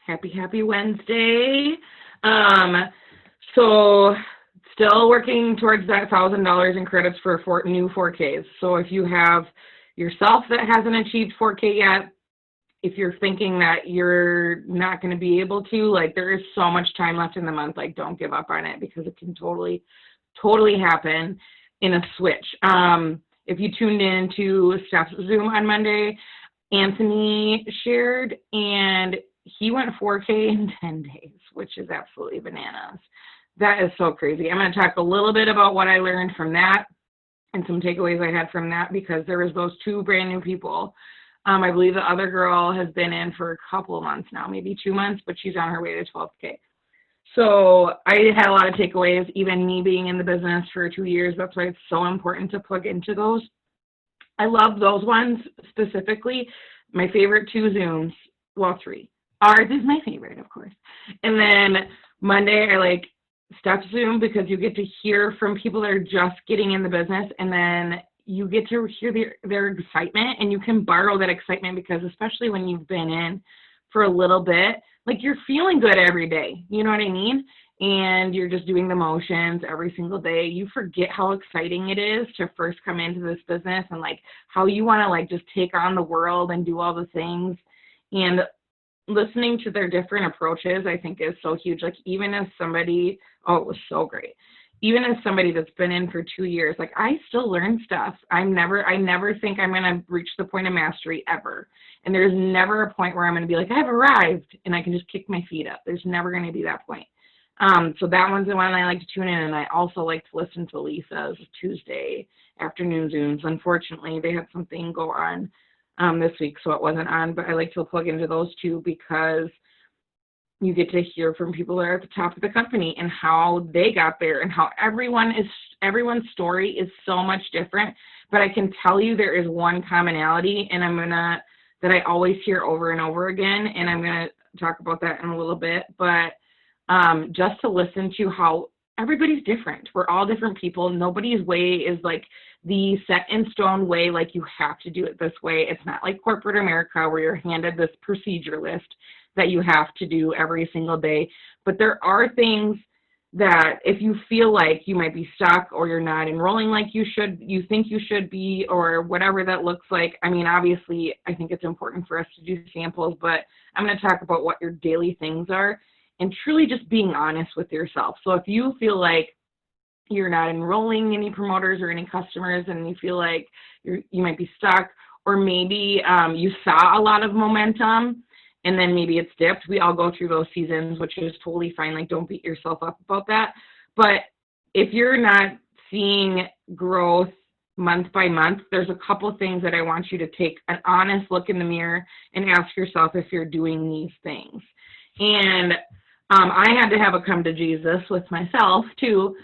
Happy Wednesday. Um, so still working towards that $1,000 in credits for new 4Ks. So if you have yourself that hasn't achieved 4K yet, if you're thinking that you're not going to be able to, like, there is so much time left in the month, like, don't give up on it because it can totally happen in a switch. If you tuned in to Steph's Zoom on Monday, Anthony shared, and he went 4K in 10 days, which is absolutely bananas. That is so crazy. I'm going to talk a little bit about what I learned from that and some takeaways I had from that, because there was those two brand new people. I believe the other girl has been in for a couple of months now, maybe 2 months, but she's on her way to 12K. So I had a lot of takeaways, even me being in the business for 2 years. That's why it's so important to plug into those. I love those ones specifically. My favorite 2 Zooms, well, 3. Ours is my favorite, of course. And then Monday, I like Steph Zoom because you get to hear from people that are just getting in the business, and then you get to hear their excitement, and you can borrow that excitement because especially when you've been in for a little bit, like you're feeling good every day, you know what I mean? And you're just doing the motions every single day. You forget how exciting it is to first come into this business and like how you want to like just take on the world and do all the things. And listening to their different approaches, I think is so huge. Like even as somebody, it was so great. Even as somebody that's been in for 2 years, like I still learn stuff. I never think I'm going to reach the point of mastery ever. And there's never a point where I'm going to be like, I've arrived and I can just kick my feet up. There's never going to be that point. So that one's the one I like to tune in. And I also like to listen to Lisa's Tuesday afternoon Zooms. Unfortunately, they had something go on this week, so it wasn't on, but I like to plug into those two because you get to hear from people that are at the top of the company and how they got there and how everyone's story is so much different. But I can tell you there is one commonality, and that I always hear over and over again, and I'm gonna talk about that in a little bit. But just to listen to how everybody's different. We're all different people. Nobody's way is like the set in stone way, like you have to do it this way. It's not like corporate America where you're handed this procedure list that you have to do every single day. But there are things that if you feel like you might be stuck or you're not enrolling like you think you should be, or whatever that looks like. I mean, obviously, I think it's important for us to do samples, but I'm going to talk about what your daily things are and truly just being honest with yourself. So if you feel like you're not enrolling any promoters or any customers and you feel like you might be stuck, or maybe you saw a lot of momentum and then maybe it's dipped. We all go through those seasons, which is totally fine. Like, don't beat yourself up about that. But if you're not seeing growth month by month, there's a couple things that I want you to take an honest look in the mirror and ask yourself if you're doing these things. And I had to have a come to Jesus with myself too,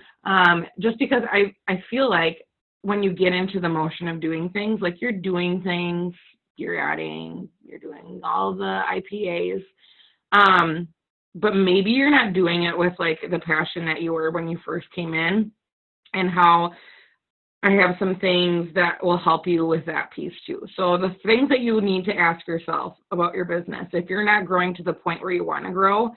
just because I feel like when you get into the motion of doing things, like you're doing things, you're adding, you're doing all the IPAs, but maybe you're not doing it with like the passion that you were when you first came in, and how I have some things that will help you with that piece too. So the things that you need to ask yourself about your business, if you're not growing to the point where you want to grow,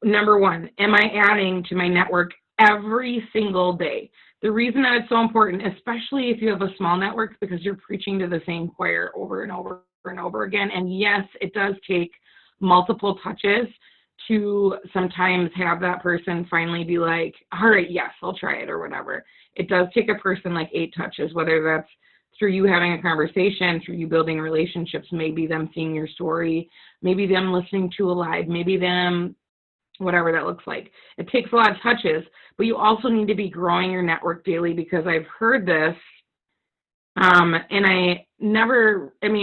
number one, am I adding to my network every single day? The reason that it's so important, especially if you have a small network, because you're preaching to the same choir over and over and over again. And yes, it does take multiple touches to sometimes have that person finally be like, all right, yes, I'll try it, or whatever. It does take a person like 8 touches, whether that's through you having a conversation, through you building relationships, maybe them seeing your story, maybe them listening to a live, maybe them, whatever that looks like. It takes a lot of touches, but you also need to be growing your network daily, because I've heard this, and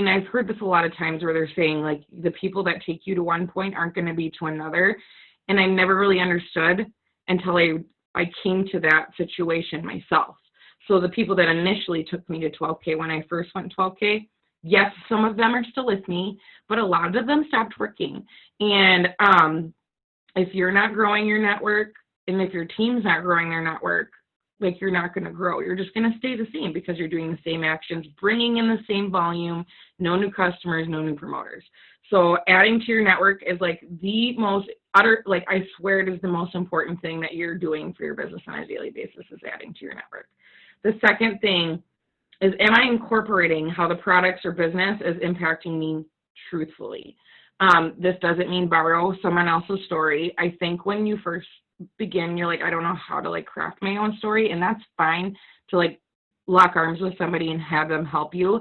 I've heard this a lot of times where they're saying like the people that take you to one point aren't going to be to another. And I never really understood until I came to that situation myself. So the people that initially took me to 12K when I first went 12K, yes, some of them are still with me, but a lot of them stopped working. And if you're not growing your network, and if your team's not growing their network, like you're not going to grow. You're just going to stay the same because you're doing the same actions, bringing in the same volume, no new customers, no new promoters. So adding to your network is like the most like I swear it is the most important thing that you're doing for your business on a daily basis is adding to your network. The second thing is, am I incorporating how the products or business is impacting me truthfully? This doesn't mean borrow someone else's story. I think when you first begin, you're like, I don't know how to like craft my own story, and that's fine to like lock arms with somebody and have them help you.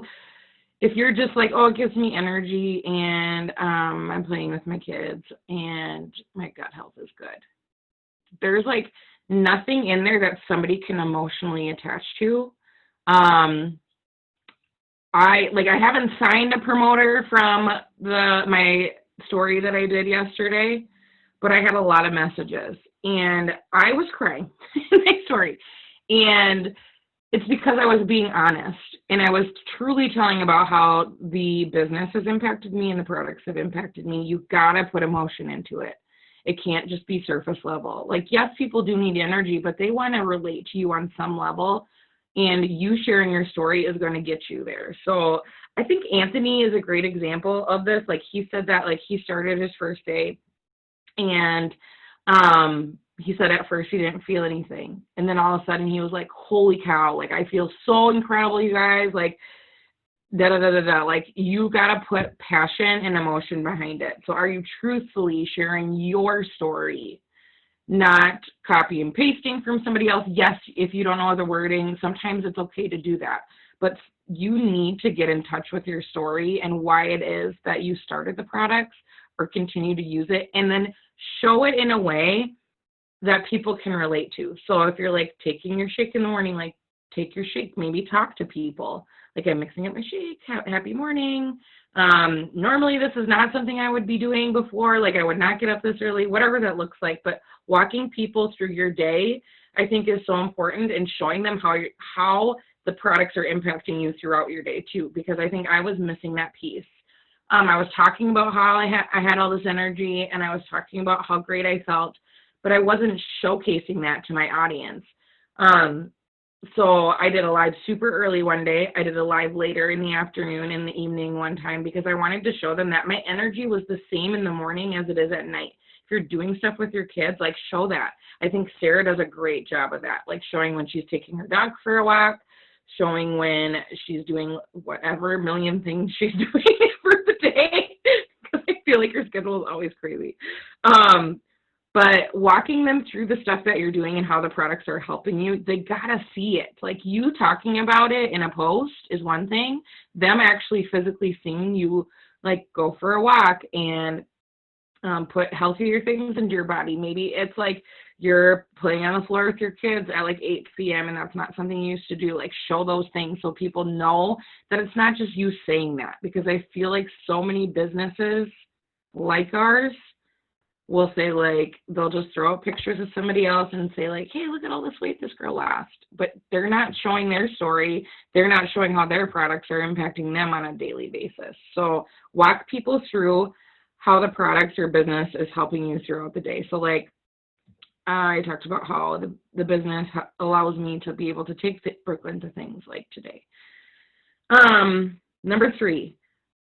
If you're just like, oh, it gives me energy and I'm playing with my kids and my gut health is good, there's like nothing in there that somebody can emotionally attach to. I haven't signed a promoter from my story that I did yesterday, but I had a lot of messages and I was crying in my story. And it's because I was being honest and I was truly telling about how the business has impacted me and the products have impacted me. You gotta put emotion into it. It can't just be surface level. Like, yes, people do need energy, but they want to relate to you on some level. And you sharing your story is going to get you there. So I think Anthony is a great example of this. Like, he said that, like, he started his first day and he said at first he didn't feel anything. And then all of a sudden he was like, holy cow, like, I feel so incredible, you guys. Like, da-da-da-da-da. Like, you got to put passion and emotion behind it. So are you truthfully sharing your story? Not copy and pasting from somebody else. Yes, if you don't know the wording, sometimes it's okay to do that. But you need to get in touch with your story and why it is that you started the products or continue to use it, and then show it in a way that people can relate to. So if you're like taking your shake in the morning, like take your shake, maybe talk to people. Like, I'm mixing up my shake, happy morning. Normally this is not something I would be doing before, like I would not get up this early, whatever that looks like, but walking people through your day, I think is so important, and showing them how the products are impacting you throughout your day too, because I think I was missing that piece. I was talking about how I had all this energy and I was talking about how great I felt, but I wasn't showcasing that to my audience. So I did a live super early one day. I did a live later in the afternoon, in the evening one time, because I wanted to show them that my energy was the same in the morning as it is at night. If you're doing stuff with your kids, like, show that. I think Sarah does a great job of that, like showing when she's taking her dog for a walk, showing when she's doing whatever million things she's doing for the day, because I feel like her schedule is always crazy. But walking them through the stuff that you're doing and how the products are helping you, they gotta see it. Like, you talking about it in a post is one thing. Them actually physically seeing you, like, go for a walk and put healthier things into your body. Maybe it's like you're playing on the floor with your kids at like 8 p.m. and that's not something you used to do. Like, show those things so people know that it's not just you saying that, because I feel like so many businesses like ours will say, like, they'll just throw up pictures of somebody else and say, like, hey, look at all this weight this girl lost. But they're not showing their story. They're not showing how their products are impacting them on a daily basis. So walk people through how the products or business is helping you throughout the day. So, like, I talked about how the business allows me to be able to take Brooklyn to things like today. Number 3,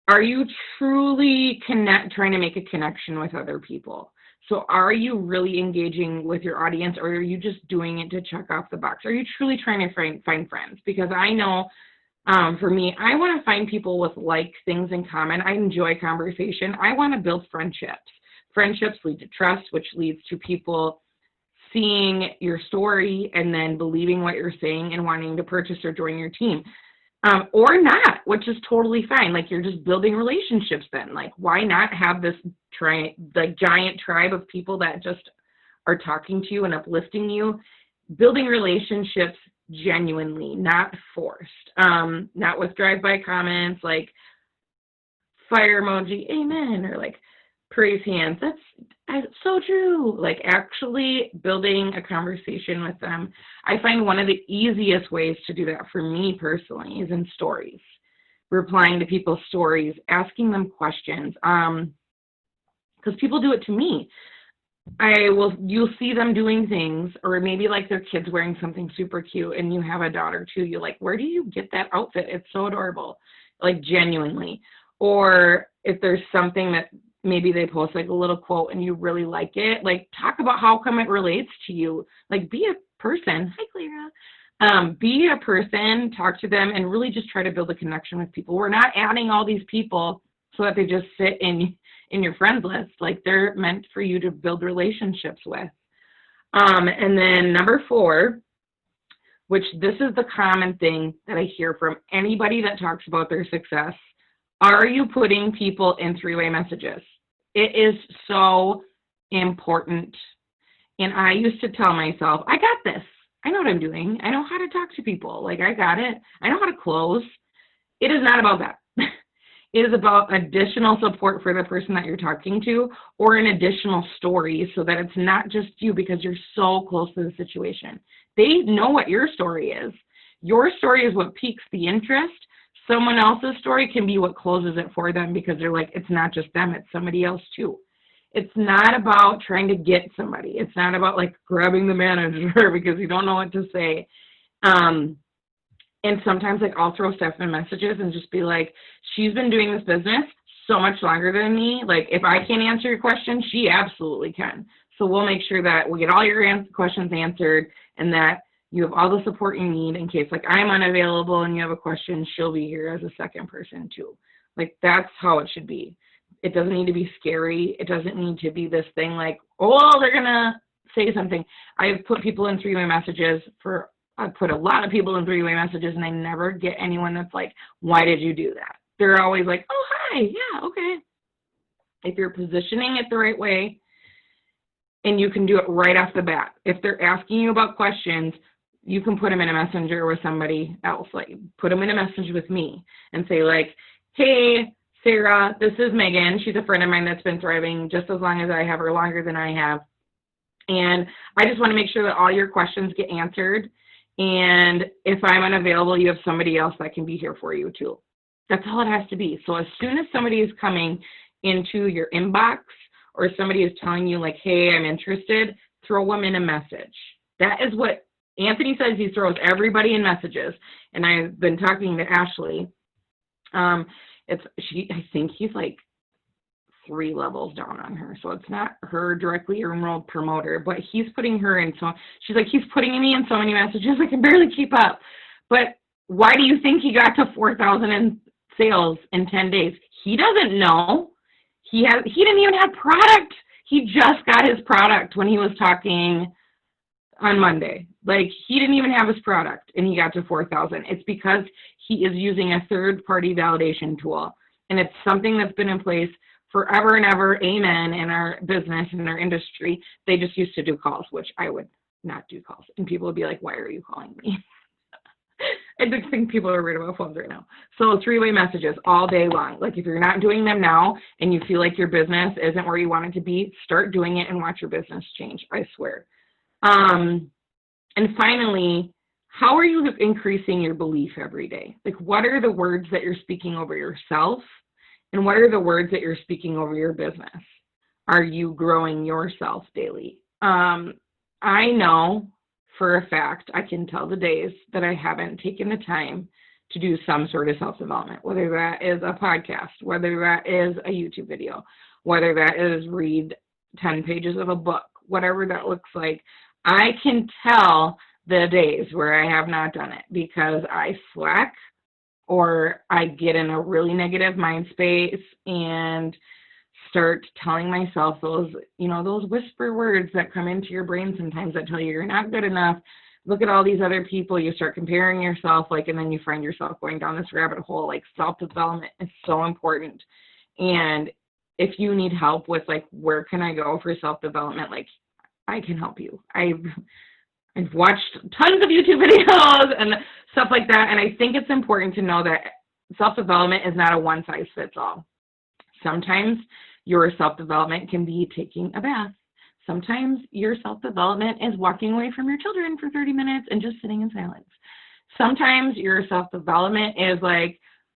are you truly trying to make a connection with other people? So are you really engaging with your audience, or are you just doing it to check off the box? Are you truly trying to find friends? Because I know for me, I want to find people with like things in common. I enjoy conversation. I want to build friendships. Friendships lead to trust, which leads to people seeing your story and then believing what you're saying and wanting to purchase or join your team. Or not, which is totally fine. Like, you're just building relationships then. Like, why not have this giant tribe of people that just are talking to you and uplifting you, building relationships genuinely, not forced, not with drive-by comments like fire emoji, amen, or like praise hands. That's so true. Like, actually building a conversation with them. I find one of the easiest ways to do that for me personally is in stories, replying to people's stories, asking them questions. Because people do it to me. You'll see them doing things, or maybe like their kids wearing something super cute, and you have a daughter too. You're like, where do you get that outfit? It's so adorable, like, genuinely. or if there's something that maybe they post like a little quote and you really like it, like talk about how come it relates to you. Like be a person. Hi, Clara. Be a person, talk to them, and really just try to build a connection with people. We're not adding all these people so that they just sit in your friends list. Like they're meant for you to build relationships with. And then number 4, which this is the common thing that I hear from anybody that talks about their success. Are you putting people in 3-way messages? It is so important. And I used to tell myself, I got this. I know what I'm doing. I know how to talk to people. Like, I got it. I know how to close. It is not about that. It is about additional support for the person that you're talking to, or an additional story, so that it's not just you because you're so close to the situation. They know what your story is. Your story is what piques the interest. Someone else's story can be what closes it for them, because they're like, it's not just them, it's somebody else too. It's not about trying to get somebody. It's not about like grabbing the manager because you don't know what to say. And sometimes like I'll throw stuff in messages and just be like, she's been doing this business so much longer than me. Like if I can't answer your question, she absolutely can. So we'll make sure that we get all your questions answered, and that you have all the support you need in case like I'm unavailable and you have a question, she'll be here as a second person too. Like that's how it should be. It doesn't need to be scary. It doesn't need to be this thing like, oh, they're going to say something. I've put people in 3-way messages I put a lot of people in 3-way messages, and I never get anyone that's like, why did you do that? They're always like, oh, hi, yeah, okay. If you're positioning it the right way, and you can do it right off the bat. If they're asking you about questions, you can put them in a messenger with somebody else. Like put them in a message with me and say like, hey, Sarah, this is Megan. She's a friend of mine that's been thriving just as long as I have, or longer than I have. And I just want to make sure that all your questions get answered. And if I'm unavailable, you have somebody else that can be here for you too. That's all it has to be. So as soon as somebody is coming into your inbox, or somebody is telling you like, hey, I'm interested, throw them in a message. That is what Anthony says. He throws everybody in messages. And I've been talking to Ashley. I think he's like 3 levels down on her. So it's not her directly enrolled promoter, but he's putting her in. So she's like, he's putting me in so many messages, I can barely keep up. But why do you think he got to 4,000 in sales in 10 days? He doesn't know. He didn't even have product. He just got his product when he was talking on Monday. Like he didn't even have his product and he got to 4,000. It's because he is using a third-party validation tool. And it's something that's been in place forever and ever, amen, in our business, in our industry. They just used to do calls, which I would not do calls. And people would be like, why are you calling me? I just think people are weird about phones right now. So 3-way messages all day long. Like if you're not doing them now and you feel like your business isn't where you want it to be, start doing it and watch your business change, I swear. And finally, how are you increasing your belief every day? Like what are the words that you're speaking over yourself? And what are the words that you're speaking over your business? Are you growing yourself daily? I know for a fact, I can tell the days that I haven't taken the time to do some sort of self-development, whether that is a podcast, whether that is a YouTube video, whether that is read 10 pages of a book, whatever that looks like. I can tell the days where I have not done it because I slack, or I get in a really negative mind space and start telling myself those whisper words that come into your brain sometimes that tell you you're not good enough. Look at all these other people. You start comparing yourself, and then you find yourself going down this rabbit hole. Like self-development is so important. And if you need help with where can I go for self-development, I can help you. I've watched tons of YouTube videos and stuff like that. And I think it's important to know that self-development is not a one-size-fits-all. Sometimes your self-development can be taking a bath. Sometimes your self-development is walking away from your children for 30 minutes and just sitting in silence. Sometimes your self-development is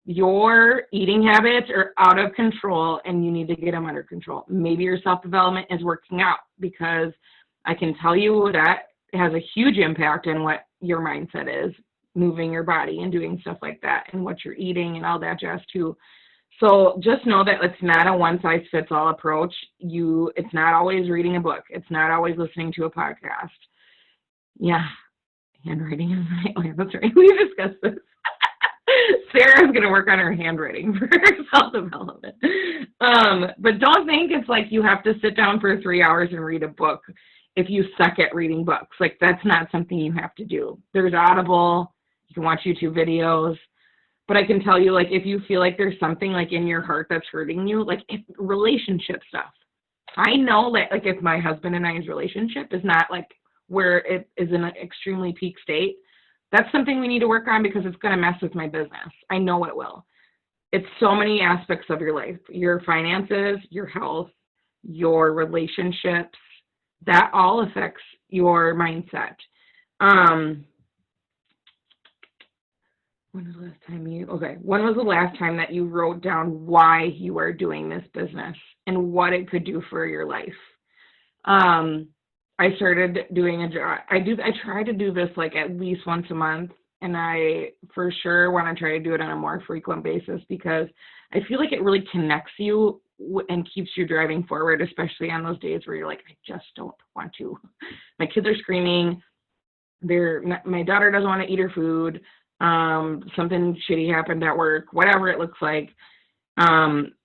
your eating habits are out of control and you need to get them under control. Maybe your self-development is working out, because I can tell you that has a huge impact on what your mindset is, moving your body and doing stuff like that, and what you're eating and all that jazz too. So just know that it's not a one-size-fits-all approach. It's not always reading a book. It's not always listening to a podcast. Yeah, handwriting is right. Oh, yeah, that's right. We discussed this. Sarah's going to work on her handwriting for her self-development. But don't think it's like you have to sit down for 3 hours and read a book if you suck at reading books. Like, that's not something you have to do. There's Audible. You can watch YouTube videos. But I can tell you, like, if you feel like there's something, like, in your heart that's hurting you, like, relationship stuff. I know that, like, if my husband and I's relationship is not, like, where it is in an extremely peak state, that's something we need to work on because it's going to mess with my business. I know it will. It's so many aspects of your life, your finances, your health, your relationships. That all affects your mindset. When was the last time that you wrote down why you are doing this business and what it could do for your life? I started doing a job. I try to do this like at least once a month, and I for sure want to try to do it on a more frequent basis because I feel like it really connects you and keeps you driving forward, especially on those days where you're like, I just don't want to. My kids are screaming. My daughter doesn't want to eat her food. Something shitty happened at work, whatever it looks like.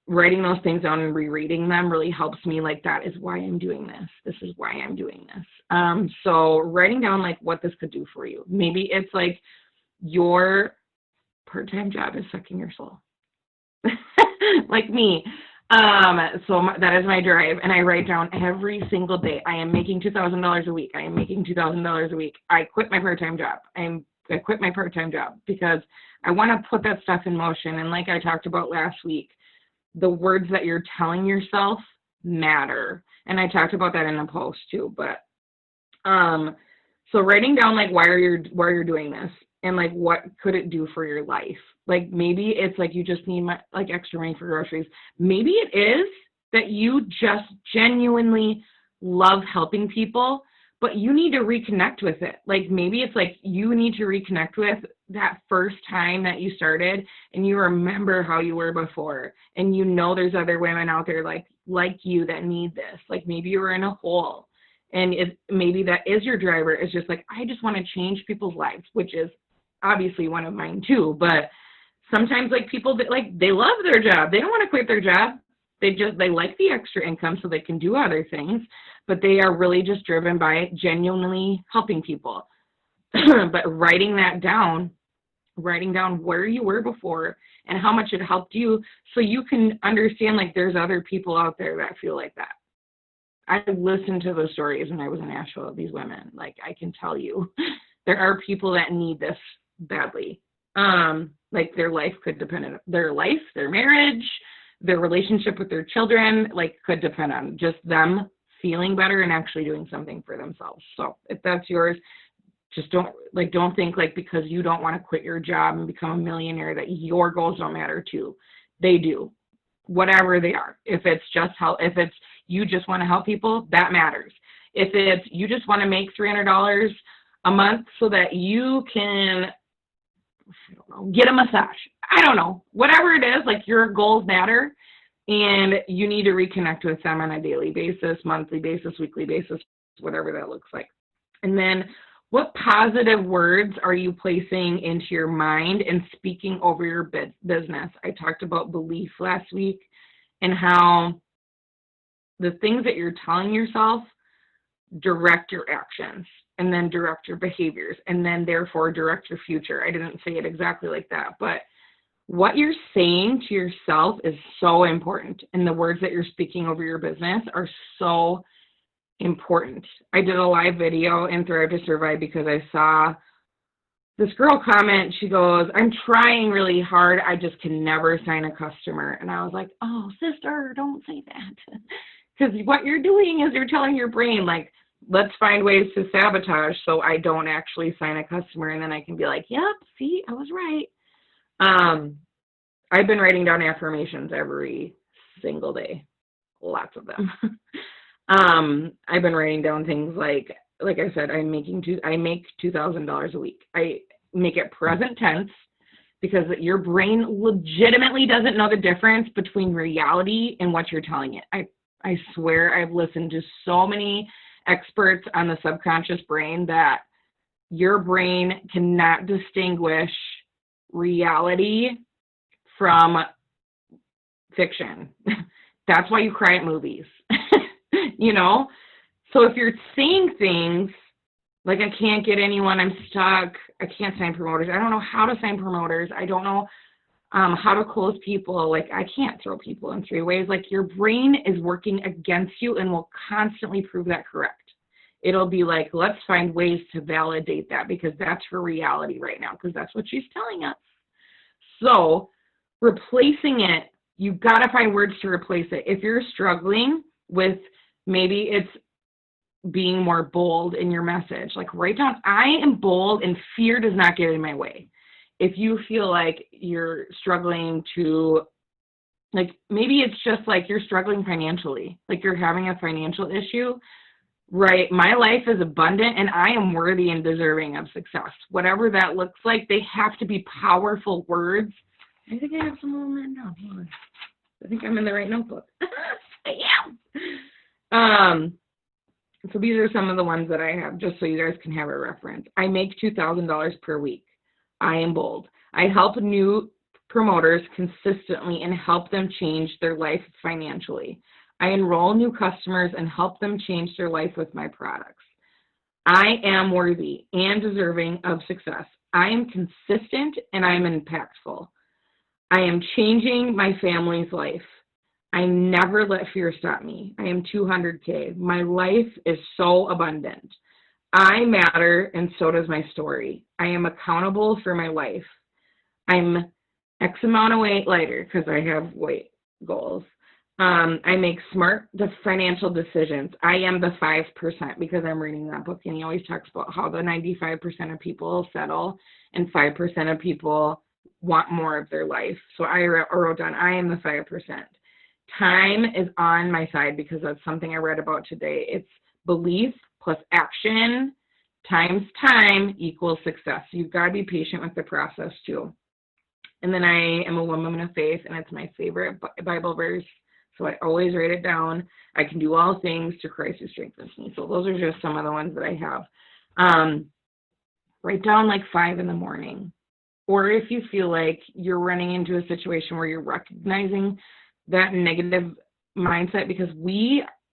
Writing those things down and rereading them really helps me. Like, that is why I'm doing this. This is why I'm doing this. So writing down like what this could do for you. Maybe it's like your part-time job is sucking your soul. Like me. That is my drive, and I write down every single day. I am making $2,000 a week. I am making $2,000 a week. I quit my part-time job. I quit my part-time job because I want to put that stuff in motion. And like I talked about last week, the words that you're telling yourself matter. And I talked about that in a post too. But so writing down like why you're doing this and like what could it do for your life. Like, maybe it's like you just need like extra money for groceries. Maybe it is that you just genuinely love helping people, but you need to reconnect with it. Like, maybe it's like you need to reconnect with that first time that you started and you remember how you were before, and you know there's other women out there like you that need this. Like, maybe you were in a hole, and maybe that is your driver. It's just like, I just want to change people's lives, which is obviously one of mine too. But sometimes like people that like, they love their job. They don't want to quit their job. They like the extra income so they can do other things, but they are really just driven by genuinely helping people. But writing down where you were before and how much it helped you, so you can understand like there's other people out there that feel like that. I listened to those stories when I was in Nashville, these women. Like, I can tell you, there are people that need this badly. Like, their life could depend on their marriage, their relationship with their children, like, could depend on just them feeling better and actually doing something for themselves. So if that's yours, just don't think like because you don't want to quit your job and become a millionaire that your goals don't matter too. They do, whatever they are. If it's you just want to help people, that matters. If it's you just want to make $300 a month so that you can, I don't know, get a massage. I don't know. Whatever it is, like, your goals matter, and you need to reconnect with them on a daily basis, monthly basis, weekly basis, whatever that looks like. And then, what positive words are you placing into your mind and speaking over your business? I talked about belief last week and how the things that you're telling yourself direct your actions, and then direct your behaviors, and then therefore direct your future. I didn't say it exactly like that, but what you're saying to yourself is so important, and the words that you're speaking over your business are so important. I did a live video in Thrive to Survive because I saw this girl comment. She goes, I'm trying really hard. I just can never sign a customer. And I was like, oh, sister, don't say that. Because what you're doing is you're telling your brain, like, let's find ways to sabotage so I don't actually sign a customer, and then I can be like, yep, see, I was right. I've been writing down affirmations every single day, lots of them. I've been writing down things like I said, I make $2,000 a week. I make it present tense because your brain legitimately doesn't know the difference between reality and what you're telling it. I swear I've listened to so many experts on the subconscious brain that your brain cannot distinguish reality from fiction. That's why you cry at movies, you know? So if you're seeing things like, I can't get anyone, I'm stuck, I can't sign promoters, I don't know how to sign promoters, I don't know how to close people, like, I can't throw people in 3 ways, like, your brain is working against you and will constantly prove that correct. It'll be like, let's find ways to validate that because that's her reality right now, because that's what she's telling us. So replacing it, you've got to find words to replace it. If you're struggling with, maybe it's being more bold in your message, like, write down, I am bold and fear does not get in my way. If you feel like you're struggling to, like, maybe it's just like you're struggling financially, like you're having a financial issue, right? My life is abundant and I am worthy and deserving of success. Whatever that looks like, they have to be powerful words. I think I have some of them written down. Hold on. I think I'm in the right notebook. I am. So these are some of the ones that I have, just so you guys can have a reference. I make $2,000 per week. I am bold. I help new promoters consistently and help them change their life financially. I enroll new customers and help them change their life with my products. I am worthy and deserving of success. I am consistent and I am impactful. I am changing my family's life. I never let fear stop me. I am 200K. My life is so abundant. I matter, and so does my story. I am accountable for my life. I'm X amount of weight lighter because I have weight goals. I make smart financial decisions. I am the 5% because I'm reading that book, and he always talks about how the 95% of people settle and 5% of people want more of their life. So I wrote down, I am the 5%. Time is on my side because that's something I read about today. It's belief plus action times time equals success. You've got to be patient with the process too. And then I am a woman of faith, and it's my favorite Bible verse. So I always write it down. I can do all things through Christ who strengthens me. So those are just some of the ones that I have. Write down like 5 in the morning. Or if you feel like you're running into a situation where you're recognizing that negative mindset, because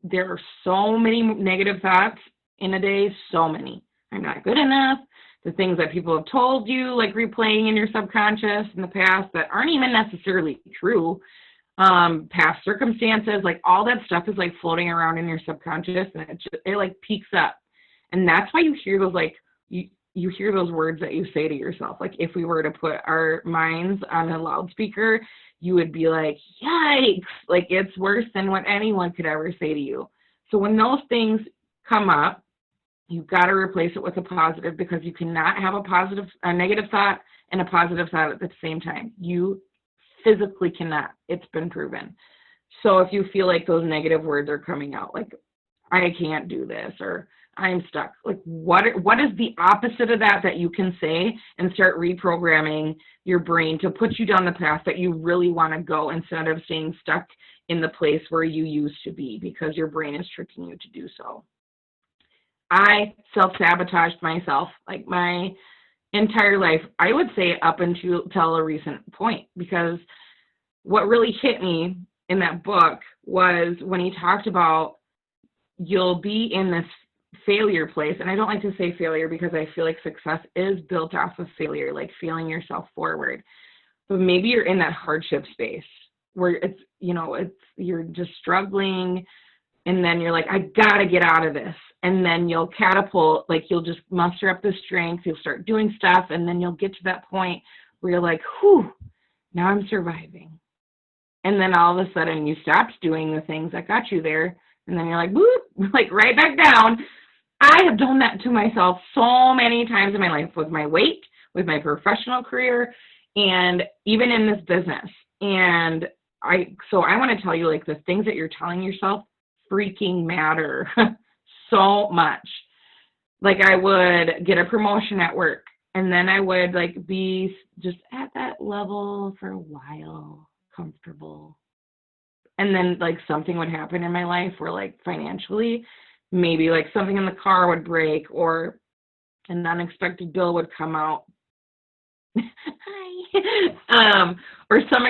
there are so many negative thoughts in a day, so many. I'm not good enough. The things that people have told you, like replaying in your subconscious in the past that aren't even necessarily true. Past circumstances, like all that stuff is like floating around in your subconscious, and it like peaks up. And that's why you hear those, like, you hear those words that you say to yourself. Like if we were to put our minds on a loudspeaker, you would be like, yikes, like it's worse than what anyone could ever say to you. So when those things come up, you've got to replace it with a positive, because you cannot have a negative thought and a positive thought at the same time. You physically cannot. It's been proven. So if you feel like those negative words are coming out, like, I can't do this, or I'm stuck, like what is the opposite of that you can say and start reprogramming your brain to put you down the path that you really want to go, instead of staying stuck in the place where you used to be because your brain is tricking you to do so. I self-sabotaged myself like my entire life, I would say up until a recent point, because what really hit me in that book was when he talked about you'll be in this failure place. And I don't like to say failure because I feel like success is built off of failure, like feeling yourself forward. But maybe you're in that hardship space where you're just struggling, and then you're like, I gotta get out of this. And then you'll catapult, like you'll just muster up the strength, you'll start doing stuff, and then you'll get to that point where you're like, whew, now I'm surviving. And then all of a sudden you stopped doing the things that got you there, and then you're like, whoop, like right back down. I have done that to myself so many times in my life, with my weight, with my professional career, and even in this business. And I want to tell you, like, the things that you're telling yourself freaking matter so much. Like, I would get a promotion at work, And then I would like be just at that level for a while, comfortable. And then like something would happen in my life where like financially, maybe like something in the car would break or an unexpected bill would come out. Hi. Or some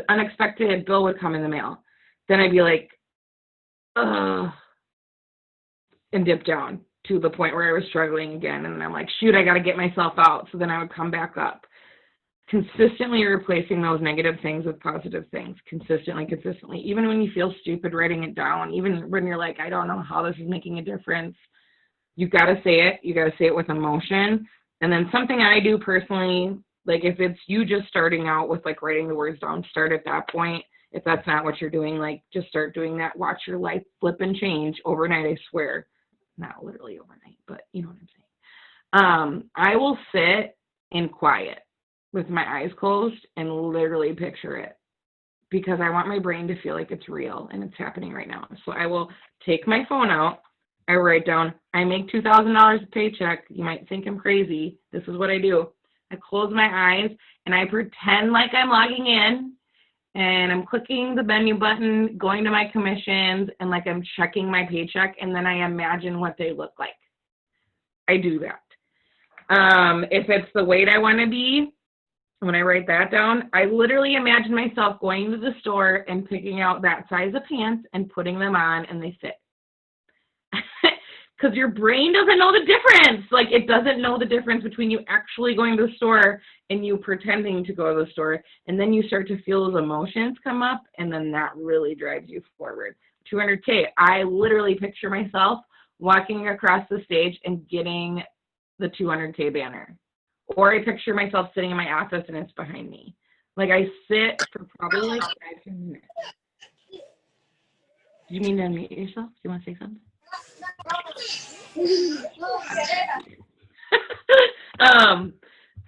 unexpected bill would come in the mail. Then I'd be like, ugh, and dip down to the point where I was struggling again. And I'm like, shoot, I got to get myself out. So then I would come back up. Consistently replacing those negative things with positive things. Consistently. Even when you feel stupid, writing it down. Even when you're like, I don't know how this is making a difference. You got to say it. You got to say it with emotion. And then something I do personally, like if it's you just starting out with like writing the words down, start at that point. If that's not what you're doing, like just start doing that. Watch your life flip and change overnight, I swear. Not literally overnight, but you know what I'm saying. I will sit in quiet with my eyes closed and literally picture it because I want my brain to feel like it's real and it's happening right now. So I will take my phone out. I write down, I make $2,000 a paycheck. You might think I'm crazy. This is what I do. I close my eyes and I pretend like I'm logging in and I'm clicking the menu button, going to my commissions, and like I'm checking my paycheck, and then I imagine what they look like. I do that. If it's the weight I want to be, when I write that down, I literally imagine myself going to the store and picking out that size of pants and putting them on, and they fit. Because your brain doesn't know the difference. Like, it doesn't know the difference between you actually going to the store and you pretending to go to the store. And then you start to feel those emotions come up, and then that really drives you forward. 200K, I literally picture myself walking across the stage and getting the 200K banner. Or I picture myself sitting in my office and it's behind me. Like, I sit for probably like 5 minutes. Do you mean to unmute yourself? Do you want to say something?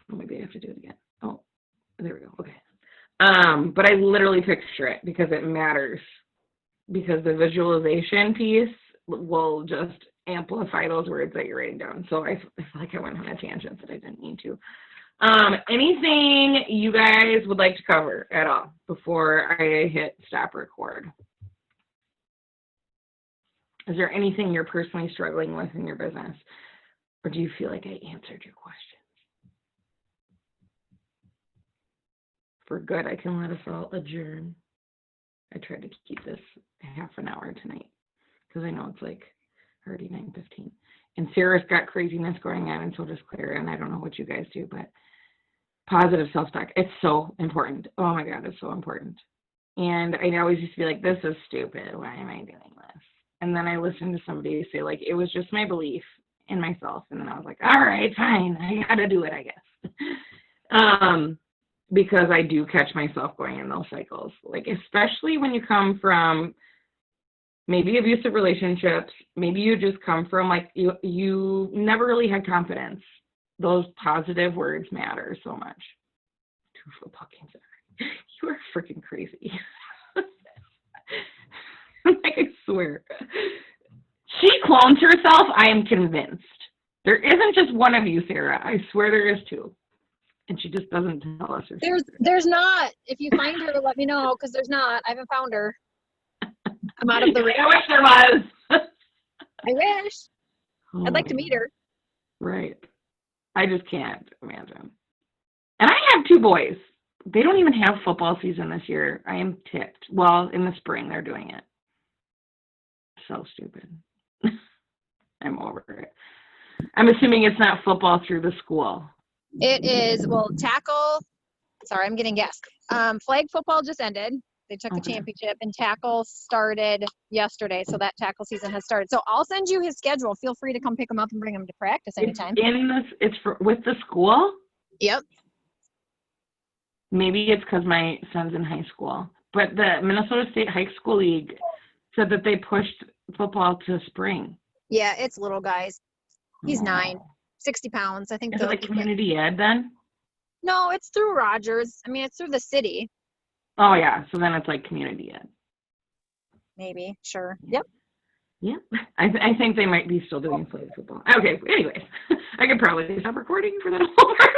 Maybe I have to do it again. Oh, there we go. Okay. But I literally picture it because it matters. Because the visualization piece will just amplify those words that you're writing down. So I feel like I went on a tangent that I didn't need to. Anything you guys would like to cover at all before I hit stop record? Is there anything you're personally struggling with in your business? Or do you feel like I answered your questions? For good, I can let us all adjourn. I tried to keep this half an hour tonight because I know it's like already 9:15. And Sarah's got craziness going on, and so does Clara, and I don't know what you guys do, but positive self-talk, it's so important. Oh my God, it's so important. And I always used to be like, this is stupid. Why am I doing this? And then I listened to somebody say, like, it was just my belief in myself. And then I was like, all right, fine. I got to do it, I guess. Because I do catch myself going in those cycles. Like, especially when you come from maybe abusive relationships, maybe you just come from, like, you never really had confidence. Those positive words matter so much. 2 football games. You are freaking crazy. Like, I swear. She clones herself, I am convinced. There isn't just one of you, Sarah. I swear there is 2. And she just doesn't tell us. There's not. If you find her, let me know, because there's not. I haven't found her. I'm out of the I wish there was. I wish. Oh, I'd like to meet her. Right. I just can't imagine. And I have 2 boys. They don't even have football season this year. I am ticked. Well, in the spring, they're doing it. So stupid. I'm over it. I'm assuming it's not football through the school. It is, well, tackle. Sorry, I'm getting gas. Flag football just ended. They took the championship, and tackle started yesterday. So that tackle season has started. So I'll send you his schedule. Feel free to come pick him up and bring him to practice anytime. It's with the school? Yep. Maybe it's because my son's in high school. But the Minnesota State High School League said that they pushed football to spring. Yeah, it's little guys. He's 9, 60 pounds. I think. Is it like community ed then? No, it's through Rogers. I mean, it's through the city. Oh, yeah. So then it's like community ed. Maybe. Sure. Yep. Yep. I think they might be still doing flag football. Okay, anyways, I could probably stop recording for that whole part.